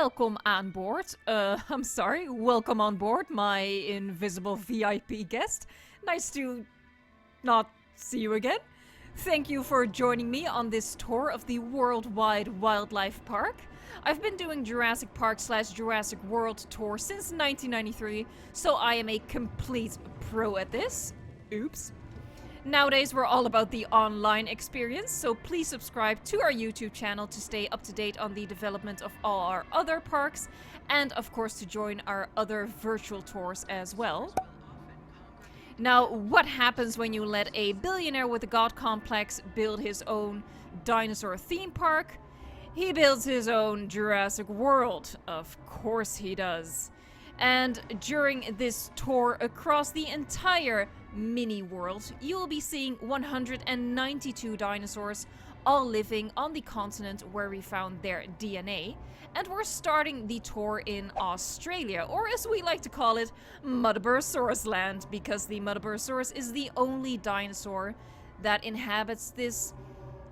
welcome on board. I'm sorry, welcome on board, my invisible VIP guest. Nice to not see you again. Thank you for joining me on this tour of the Worldwide Wildlife Park. I've been doing Jurassic Park / Jurassic World tour since 1993, so I am a complete pro at this. Oops. Nowadays, we're all about the online experience, so please subscribe to our YouTube channel to stay up to date on the development of all our other parks, and of course to join our other virtual tours as well. Now, what happens when you let a billionaire with a god complex build his own dinosaur theme park? He builds his own Jurassic World. Of course he does. And during this tour across the entire mini world, you will be seeing 192 dinosaurs, all living on the continent where we found their DNA. And we're starting the tour in Australia, or as we like to call it, Muttaburrasaurus land, because the Muttaburrasaurus is the only dinosaur that inhabits this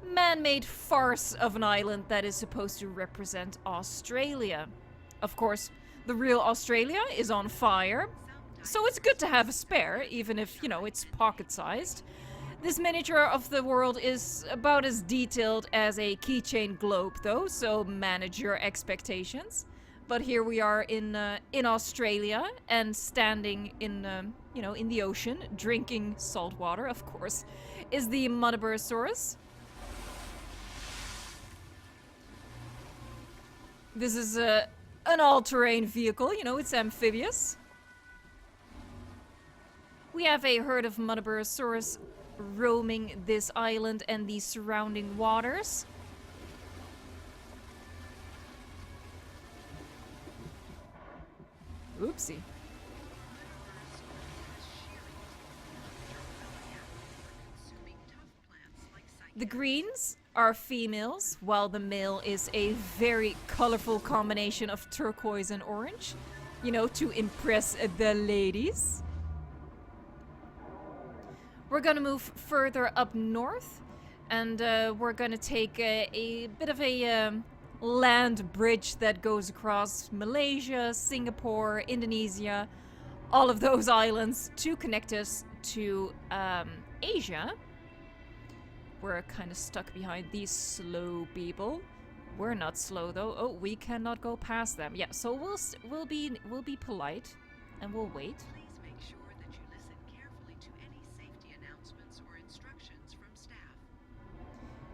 man-made farce of an island that is supposed to represent Australia. Of course, the real Australia is on fire, so it's good to have a spare, even if, you know, it's pocket-sized. This miniature of the world is about as detailed as a keychain globe, though, so manage your expectations. But here we are in Australia, and standing in, in the ocean, drinking salt water, of course, is the Muttaburrasaurus. This is an all-terrain vehicle, you know, it's amphibious. We have a herd of Muttaburrasaurus roaming this island and the surrounding waters. Oopsie. The greens are females, while the male is a very colorful combination of turquoise and orange, you know, to impress the ladies. We're gonna move further up north, and we're gonna take a bit of a land bridge that goes across Malaysia, Singapore, Indonesia, all of those islands to connect us to Asia. We're kind of stuck behind these slow people. We're not slow though. Oh, we cannot go past them. Yeah, so we'll be polite, and we'll wait. Please make sure that you listen carefully to any safety announcements or instructions from staff.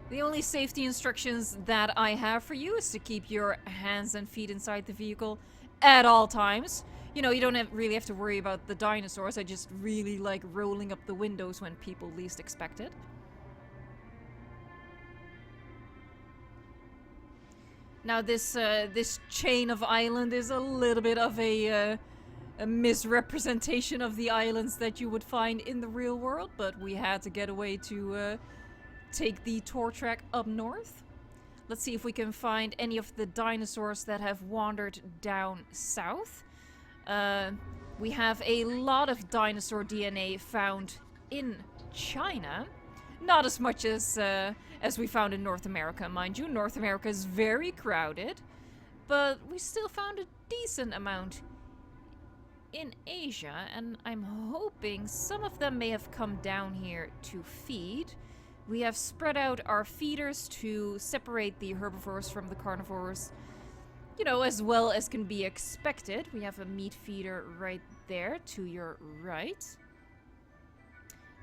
The only safety instructions that I have for you is to keep your hands and feet inside the vehicle at all times. You know, you don't really have to worry about the dinosaurs. I just really like rolling up the windows when people least expect it. Now this chain of island is a little bit of a misrepresentation of the islands that you would find in the real world, but we had to get away to take the tour track up north. Let's see if we can find any of the dinosaurs that have wandered down south. We have a lot of dinosaur DNA found in China. Not as much as we found in North America, mind you. North America is very crowded, but we still found a decent amount in Asia, and I'm hoping some of them may have come down here to feed. We have spread out our feeders to separate the herbivores from the carnivores, you know, as well as can be expected. We have a meat feeder right there to your right.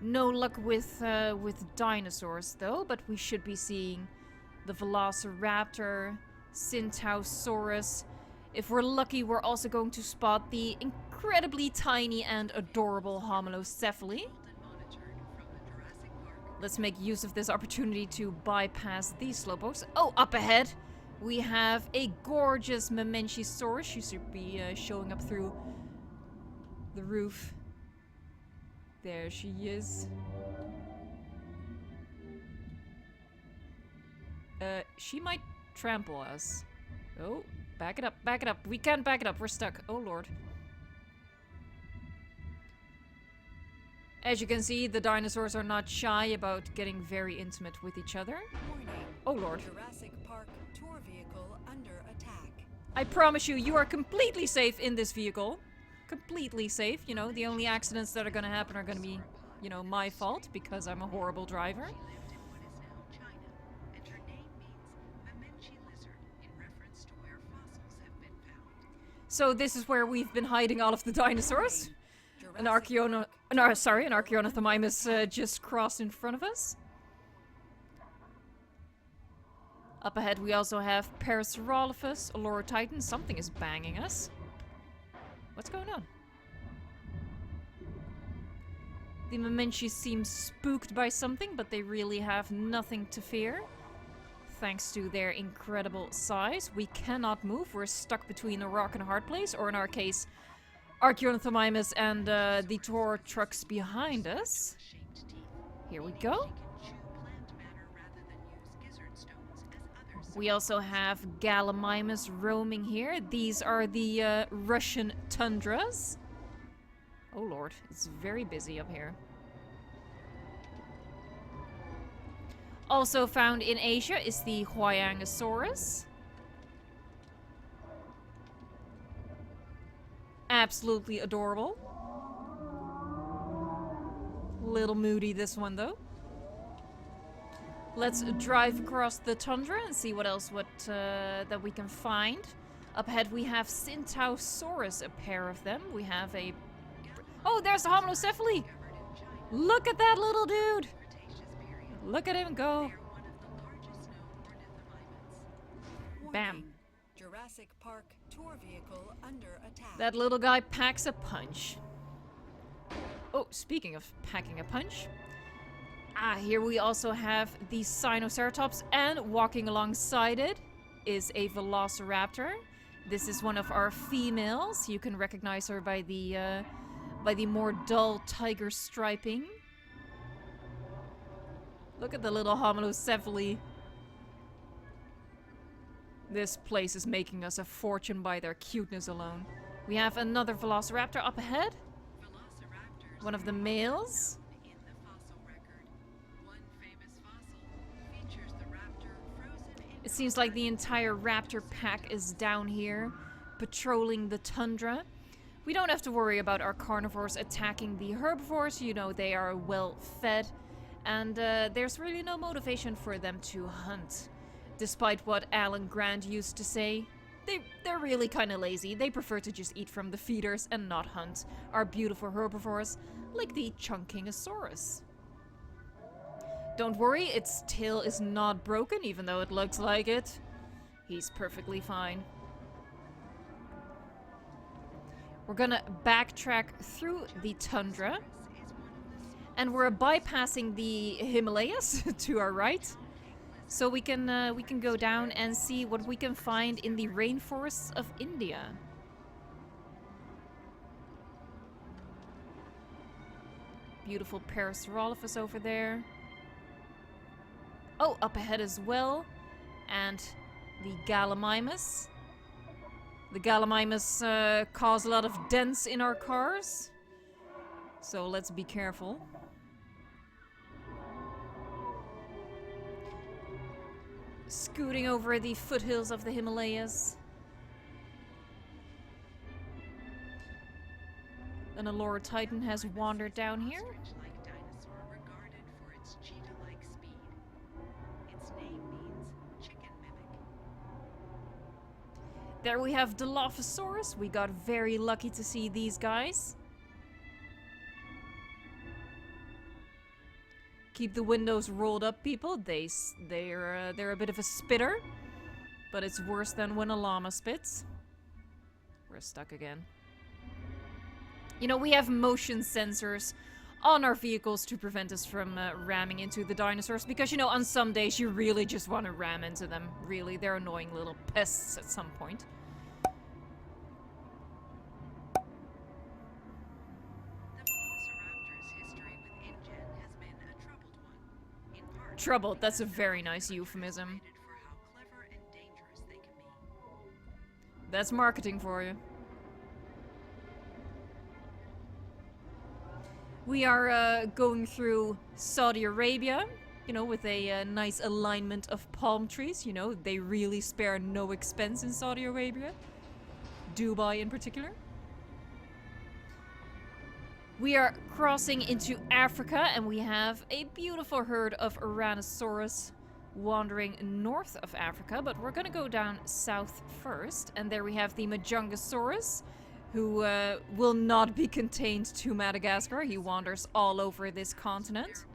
No luck with dinosaurs though, but we should be seeing the Velociraptor, Syntausaurus. If we're lucky, we're also going to spot the incredibly tiny and adorable Homalocephali. Let's make use of this opportunity to bypass these slowpokes. Oh, up ahead we have a gorgeous Mamenchisaurus. She should be showing up through the roof. There she is. She might trample us. Oh, back it up, back it up. We can't back it up, we're stuck. Oh lord. As you can see, the dinosaurs are not shy about getting very intimate with each other. Warning. Oh lord. Jurassic Park tour vehicle under attack. I promise you, you are completely safe in this vehicle. Completely safe. You know, the only accidents that are gonna happen are gonna be, you know, my fault because I'm a horrible driver. She lived in what is now China, and her name means Memenchi lizard in reference to where fossils have been found. So this is where we've been hiding all of the dinosaurs. An Archaeonothomimus just crossed in front of us. Up ahead we also have Parasaurolophus, a Loro Titan. Something is banging us. What's going on? The Memenchi seem spooked by something, but they really have nothing to fear. Thanks to their incredible size. We cannot move. We're stuck between a rock and a hard place, or in our case, Archaeonothomimus and the Tor trucks behind us. Shaped teeth. Here we go. She can chew plant matter rather than use gizzard stones as others. We also have Gallimimus roaming here. These are the Russian tundras. Oh lord, it's very busy up here. Also found in Asia is the Huayangosaurus. Absolutely adorable. Little moody this one though. Let's drive across the tundra and see what else that we can find. Up ahead we have Syntausaurus, a pair of them. We have a... Oh, there's the Homalocephali! Look at that little dude! Look at him go! Bam. Jurassic Park tour vehicle under attack. That little guy packs a punch. Oh, speaking of packing a punch. Here we also have the Sinoceratops, and walking alongside it is a Velociraptor. This is one of our females. You can recognize her by the more dull tiger striping. Look at the little Homalocephali. This place is making us a fortune by their cuteness alone. We have another Velociraptor up ahead. Velociraptors One of the males. in the fossil record. One famous fossil features the raptor frozen in It seems like the entire raptor pack is down here, patrolling the tundra. We don't have to worry about our carnivores attacking the herbivores. You know, they are well fed, and there's really no motivation for them to hunt. Despite what Alan Grant used to say, they're really kind of lazy. They prefer to just eat from the feeders and not hunt our beautiful herbivores, like the Chunkingosaurus. Don't worry, its tail is not broken, even though it looks like it. He's perfectly fine. We're gonna backtrack through the tundra, and we're bypassing the Himalayas to our right. So we can go down and see what we can find in the rainforests of India. Beautiful Parasaurolophus over there. Oh, up ahead as well. And the Gallimimus. The Gallimimus cause a lot of dents in our cars. So let's be careful. Scooting over the foothills of the Himalayas. Then a Loro Titan has wandered down here. ostrich-like dinosaur regarded for its cheetah-like speed. Its name means chicken mimic. There we have Dilophosaurus. We got very lucky to see these guys. Keep the windows rolled up, people. They're a bit of a spitter, but it's worse than when a llama spits. We're stuck again. You know, we have motion sensors on our vehicles to prevent us from ramming into the dinosaurs, because, you know, on some days you really just want to ram into them. Really, they're annoying little pests at some point. The Velociraptor's history with InGen has been a troubled one. In part, Troubled, that's a very nice euphemism. rated for how clever and dangerous they can be. That's marketing for you. We are going through Saudi Arabia. You know, with a nice alignment of palm trees. You know, they really spare no expense in Saudi Arabia. Dubai in particular. We are crossing into Africa and we have a beautiful herd of Tyrannosaurus wandering north of Africa, but we're gonna go down south first. And there we have the Majungasaurus, who will not be contained to Madagascar. He wanders all over this continent.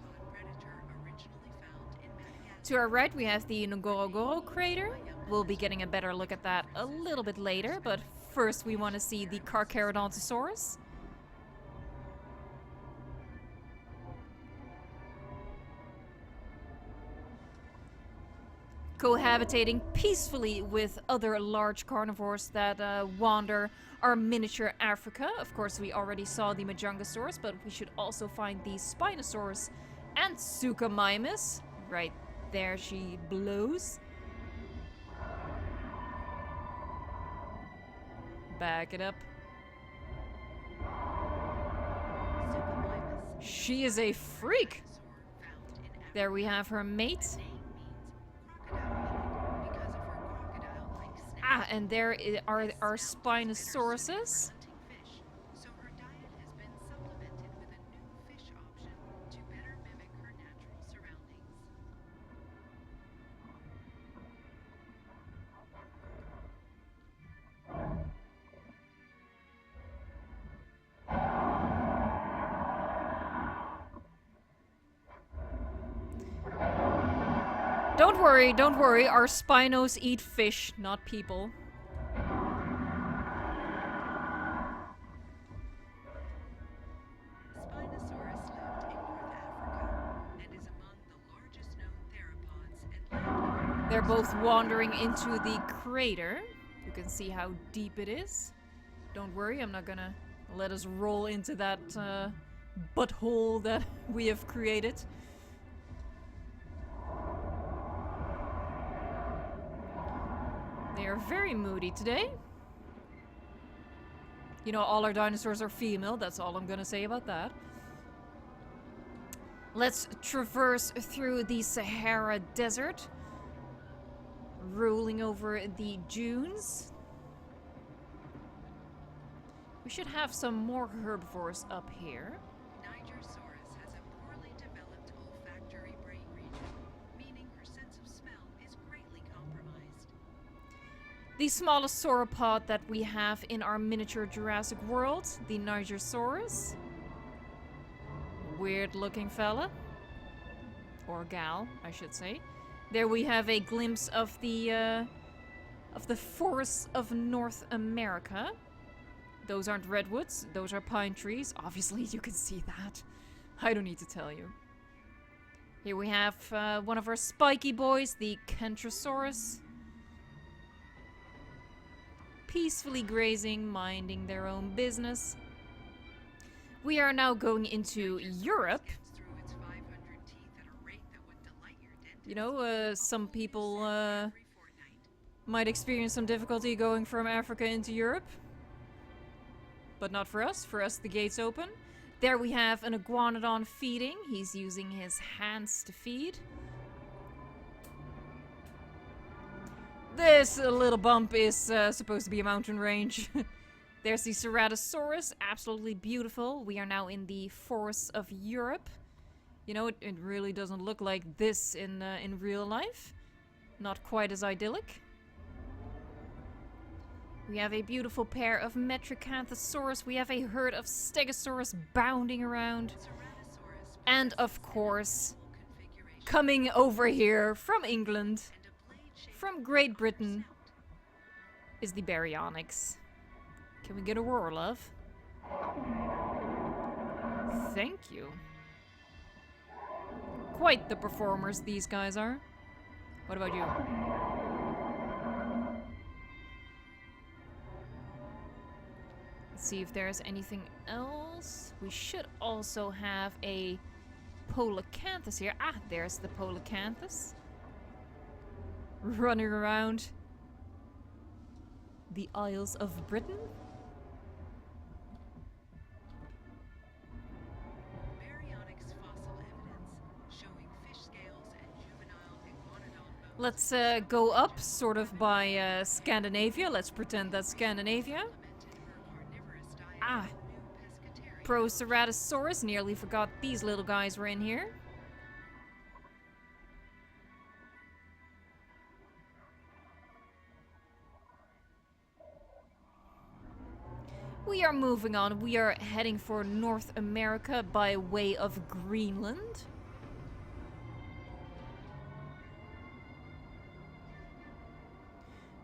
To our right, we have the Ngorongoro crater. We'll be getting a better look at that a little bit later, but first we want to see the Carcharodontosaurus. Cohabitating peacefully with other large carnivores that wander our miniature Africa. Of course, we already saw the Majungasaurus, but we should also find the Spinosaurus and Suchomimus. Right there she blows. Back it up. She is a freak. There we have her mate. Ah, and there are our Spinosauruses. So her diet has been supplemented with a new fish option to better mimic her natural surroundings. Don't worry, our Spinos eat fish, not people. Spinosaurus lived in North Africa and is among the largest known theropods and land carnivores. They're both wandering into the crater. You can see how deep it is. Don't worry, I'm not gonna let us roll into that butthole that we have created. They are very moody today. You know, all our dinosaurs are female. That's all I'm gonna say about that. Let's traverse through the Sahara Desert, rolling over the dunes. We should have some more herbivores up here. Nigersaurus has a poorly developed olfactory brain region, meaning her sense of smell is greatly compromised. The smallest sauropod that we have in our miniature Jurassic World, the Nigersaurus. Weird looking fella. Or gal, I should say. There we have a glimpse of the forests of North America. Those aren't redwoods, those are pine trees. Obviously, you can see that. I don't need to tell you. Here we have one of our spiky boys, the Kentrosaurus. Peacefully grazing, minding their own business. We are now going into Europe. Gets through its 500 teeth at a rate that would delight your dentist You know, some people every fortnight. might experience some difficulty going from Africa into Europe. But not for us. For us, the gate's open. There we have an iguanodon feeding. He's using his hands to feed. This little bump is supposed to be a mountain range. There's the Ceratosaurus, absolutely beautiful. We are now in the forests of Europe. You know, it really doesn't look like this in real life. Not quite as idyllic. We have a beautiful pair of Metricanthosaurus. We have a herd of Stegosaurus bounding around. Ceratosaurus And of course, configuration coming over here from England, and a blade-shaped from Great Britain, is the Baryonyx. Can we get a roar, love? Thank you. Quite the performers these guys are. What about you? Let's see if there's anything else. We should also have a Polacanthus here. Ah, there's the Polacanthus. Running around the Isles of Britain. Baryonyx fossil evidence showing fish scales Let's go up, sort of by Scandinavia. Let's pretend that's Scandinavia. Ah, Proceratosaurus. Nearly forgot these little guys were in here. We are moving on. We are heading for North America by way of Greenland.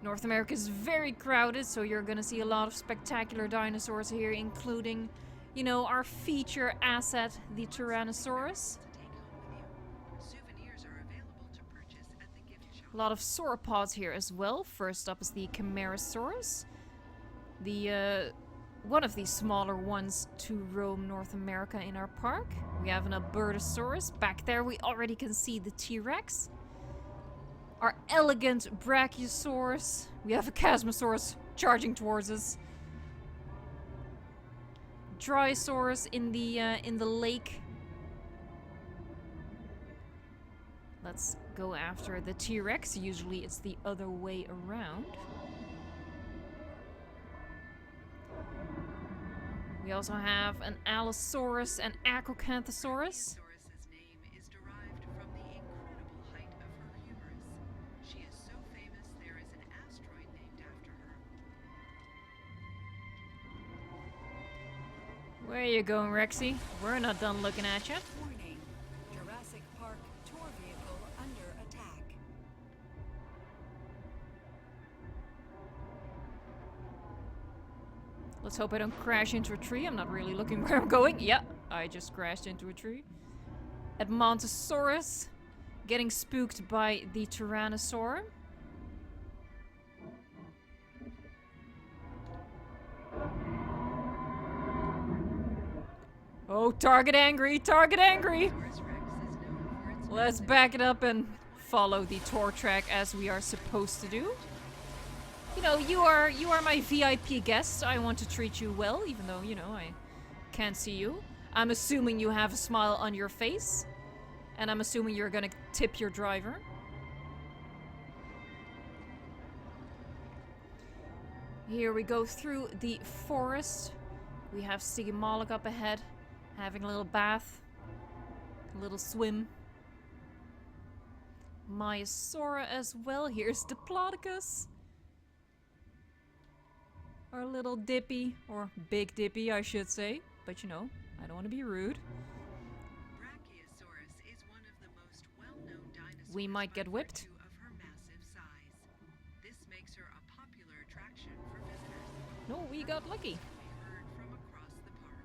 North America is very crowded, so you're gonna see a lot of spectacular dinosaurs here, including, you know, our feature asset, the Tyrannosaurus. A lot of sauropods here as well. First up is the Camarasaurus. The, one of the smaller ones to roam North America in our park. We have an Albertosaurus. Back there we already can see the T-Rex. Our elegant Brachiosaurus. We have a Chasmosaurus charging towards us. Dryosaurus in the lake. Let's go after the T-Rex. Usually it's the other way around. We also have an Allosaurus and Acrocanthosaurus. Where are you going, Rexy? We're not done looking at you. Warning. Jurassic Park tour vehicle under attack. Let's hope I don't crash into a tree. I'm not really looking where I'm going. Yeah, I just crashed into a tree. Edmontosaurus. Getting spooked by the Tyrannosaur. Oh, target angry, target angry! Let's back it up and follow the tour track as we are supposed to do. You know, you are my VIP guest. I want to treat you well, even though, you know, I can't see you. I'm assuming you have a smile on your face. And I'm assuming you're gonna tip your driver. Here we go through the forest. We have Stygimoloch up ahead, having a little bath, a little swim. Maiasaura as well. Here's Diplodocus. Our little Dippy, or Big Dippy, I should say. But you know, I don't want to be rude. Brachiosaurus is one of the most well-known dinosaurs. We might get whipped. Of her massive size. This makes her a popular attraction for visitors. No, we got lucky. Can be heard from across the park.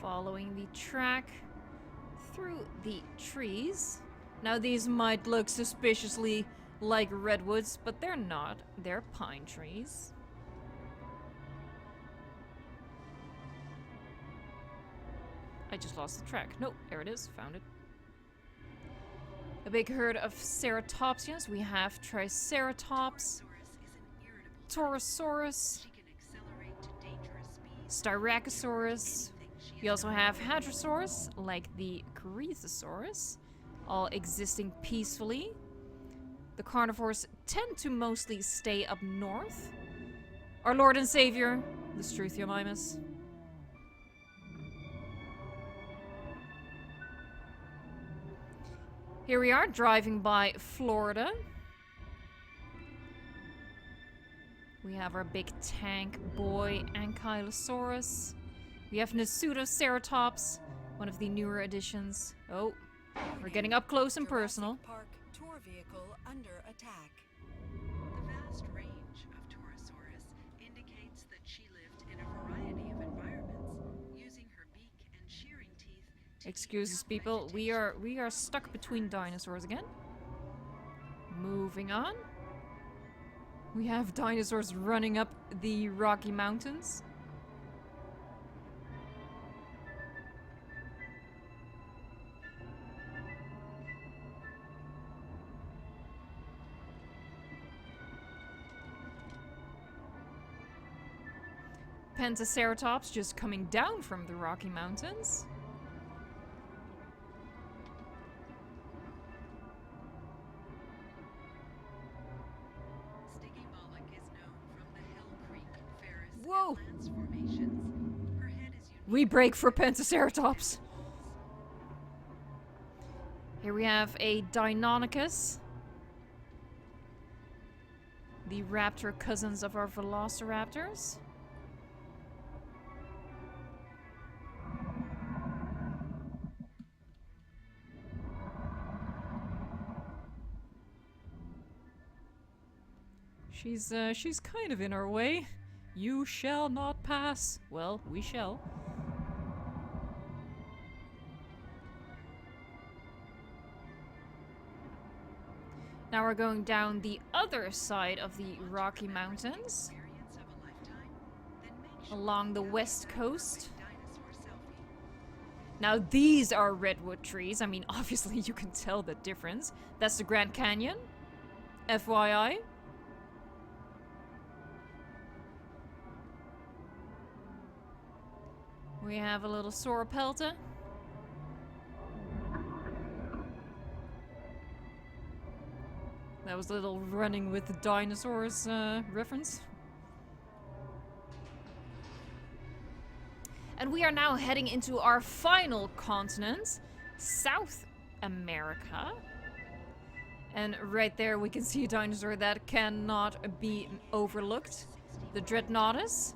Following the track through the trees. Now these might look suspiciously like redwoods, but they're not. They're pine trees. I just lost the track. Nope, there it is. Found it. A big herd of ceratopsians. We have Triceratops, Torosaurus, Styracosaurus. We also have Hadrosaurus, like the Corythosaurus, all existing peacefully. The carnivores tend to mostly stay up north. Our Lord and Savior, the Struthiomimus. Here we are, driving by Florida. We have our big tank boy, Ankylosaurus. We have Nasutoceratops, one of the newer additions. Oh, we're getting up close and personal. Jurassic Park tour vehicle under attack. The vast range of Torosaurus indicates that she lived in a variety of environments, using her beak and shearing teeth to Excuse us, eat people. vegetation. We are stuck between dinosaurs again. Moving on. We have dinosaurs running up the Rocky Mountains. Pentaceratops just coming down from the Rocky Mountains. Stygimoloch is known from the Hill Creek, Ferris, Whoa. and Lance formations. Her head is unique. We break for Pentaceratops. Here we have a Deinonychus. The raptor cousins of our velociraptors. She's kind of in our way. You shall not pass. Well, we shall. Now we're going down the other side of the Rocky Mountains, Experience of a lifetime? Then make sure along the you west download coast. my dinosaur selfie. Now these are redwood trees. I mean, obviously you can tell the difference. That's the Grand Canyon. FYI. We have a little sauropelta. That was a little running with the dinosaurs reference. And we are now heading into our final continent, South America. And right there we can see a dinosaur that cannot be overlooked. The Dreadnoughtus.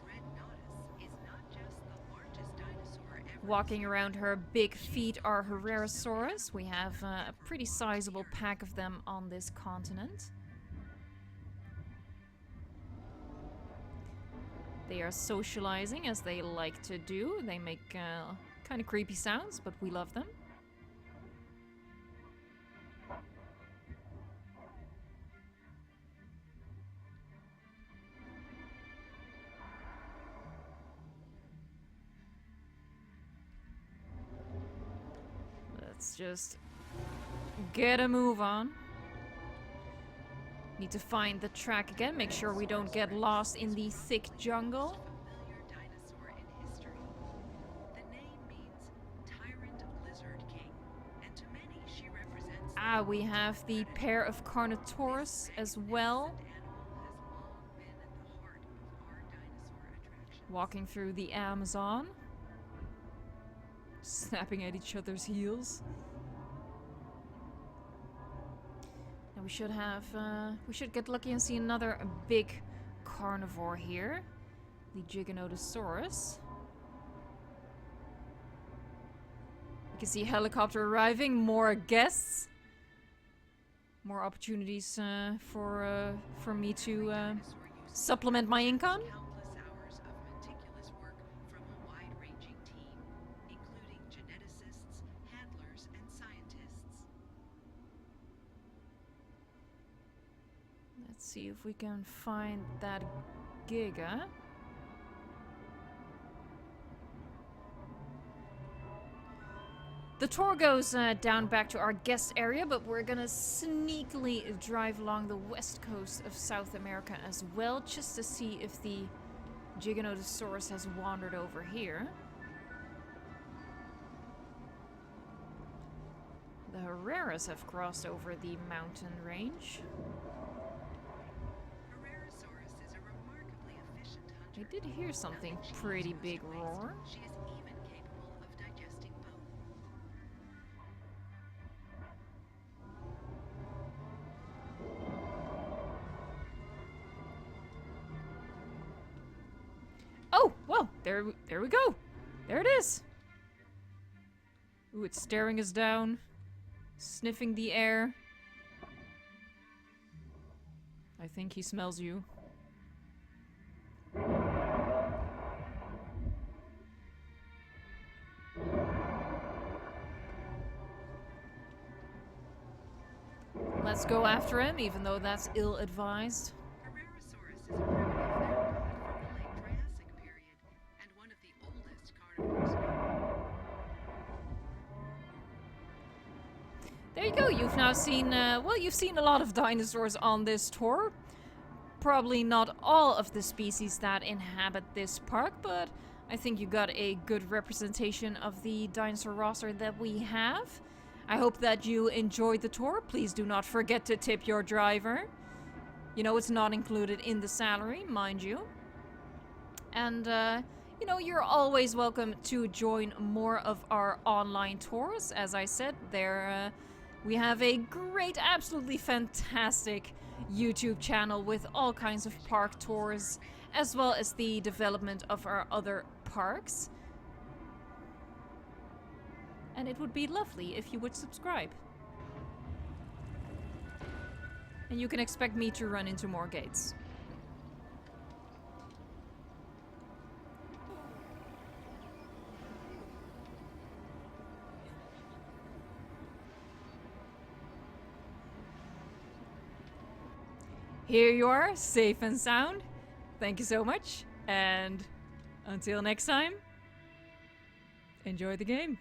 Dreadnoughtus is not just the largest dinosaur ever. Walking around her big feet are Herrerasaurus. We have a pretty sizable pack of them on this continent. They are socializing as they like to do. They make kind of creepy sounds, but we love them. Let's just get a move on. Need to find the track again, make sure we don't get lost in the thick jungle. Familiar dinosaur in history. The name means Tyrant Lizard King, and to many she represents Ah, we have the pair of Carnotaurus as well, the animal has long been at the heart of our dinosaur attractions. walking through the Amazon, snapping at each other's heels. Now we should get lucky and see another big carnivore here, the Giganotosaurus. You can see a helicopter arriving, more guests, more opportunities for me to supplement my income. Countless hours of meticulous work from a wide-ranging team, including geneticists, handlers, and scientists. Let's see if we can find that Giga. The tour goes down back to our guest area, but we're gonna sneakily drive along the west coast of South America as well, just to see if the Giganotosaurus has wandered over here. The Herreras have crossed over the mountain range. Herrerasaurus is a remarkably efficient hunter. I did hear something pretty big roar. She is even capable of digesting bone. Oh, well, there we go. There it is. Ooh, it's staring us down, sniffing the air. I think he smells you. Let's go after him, even though that's ill-advised. Herrerasaurus is a primitive theropod from the late Triassic period and one of the oldest carnivores known. There you go. You've now seen, well, you've seen a lot of dinosaurs on this tour. probably not all of the species that inhabit this park, but I think you got a good representation of the dinosaur roster that we have. I hope that you enjoyed the tour. Please do not forget to tip your driver. You know, it's not included in the salary, mind you. And, you know, you're always welcome to join more of our online tours. As I said, we have a great, absolutely fantastic YouTube channel with all kinds of park tours, as well as the development of our other parks. And it would be lovely if you would subscribe. And you can expect me to run into more gates. Here you are, safe and sound. Thank you so much, and until next time, enjoy the game.